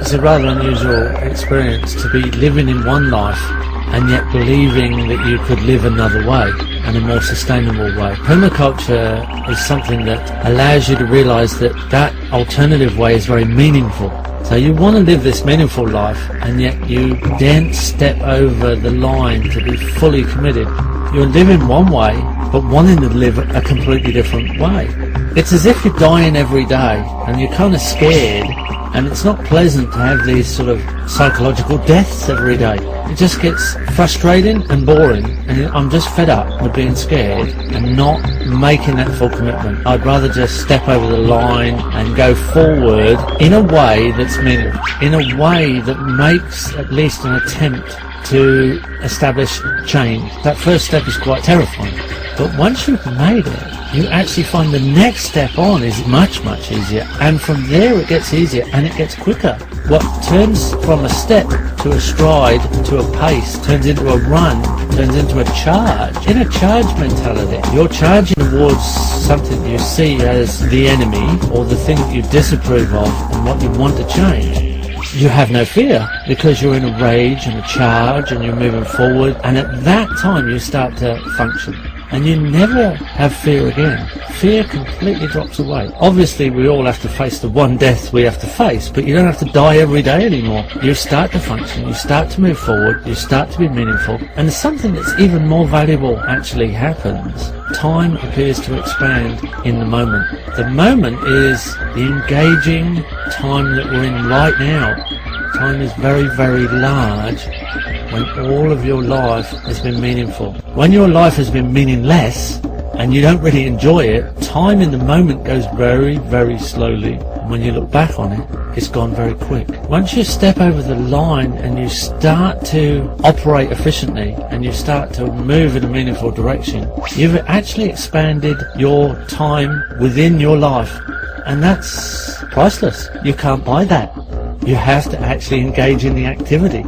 It's a rather unusual experience to be living in one life and yet believing that you could live another way, and a more sustainable way. Permaculture is something that allows you to realize that that alternative way is very meaningful. So you want to live this meaningful life, and yet you then step over the line to be fully committed. You're living one way, but wanting to live a completely different way. It's as if you're dying every day, and you're kind of scared, and it's not pleasant to have these sort of psychological deaths every day. It just gets frustrating and boring, and I'm just fed up with being scared and not making that full commitment. I'd rather just step over the line and go forward in a way that's meaningful, in a way that makes at least an attempt to establish change. That first step is quite terrifying, but once you've made it, you actually find the next step on is much, much easier, and from there it gets easier and it gets quicker. What turns from a step to a stride to a pace turns into a run, turns into a charge. In a charge mentality, you're charging towards something you see as the enemy or the thing that you disapprove of and what you want to change. You have no fear because you're in a rage and a charge and you're moving forward, and at that time you start to function. And you never have fear again. Fear completely drops away. Obviously, we all have to face the one death we have to face, but you don't have to die every day anymore. You start to function, you start to move forward, you start to be meaningful, and something that's even more valuable actually happens. Time appears to expand in the moment. The moment is the engaging time that we're in right now. Time is very, very large when all of your life has been meaningful. When your life has been meaningless and you don't really enjoy it, time in the moment goes very, very slowly. And when you look back on it, it's gone very quick. Once you step over the line and you start to operate efficiently and you start to move in a meaningful direction, you've actually expanded your time within your life. And that's priceless. You can't buy that. You have to actually engage in the activity.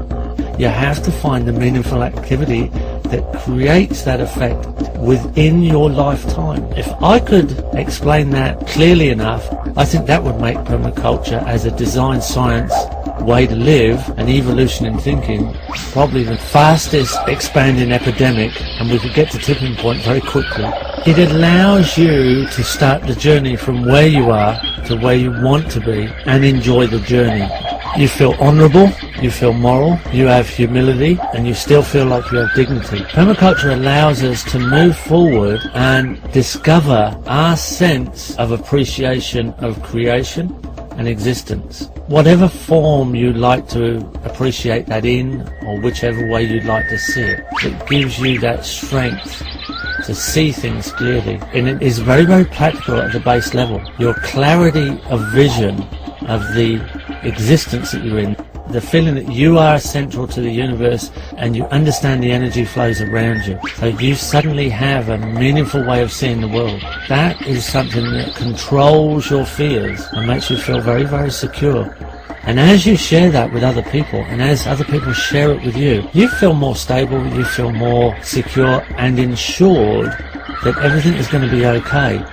You have to find the meaningful activity that creates that effect within your lifetime. If I could explain that clearly enough, I think that would make permaculture as a design science way to live and evolution in thinking probably the fastest expanding epidemic, and we could get to tipping point very quickly. It allows you to start the journey from where you are to where you want to be and enjoy the journey. You feel honourable, you feel moral, you have humility, and you still feel like you have dignity. Permaculture allows us to move forward and discover our sense of appreciation of creation and existence. Whatever form you like to appreciate that in, or whichever way you'd like to see it, it gives you that strength to see things clearly. And it is very, very practical at the base level. Your clarity of vision of the existence that you're in, the feeling that you are central to the universe and you understand the energy flows around you. So you suddenly have a meaningful way of seeing the world. That is something that controls your fears and makes you feel very, very secure. And as you share that with other people, and as other people share it with you, you feel more stable, you feel more secure and ensured that everything is going to be okay.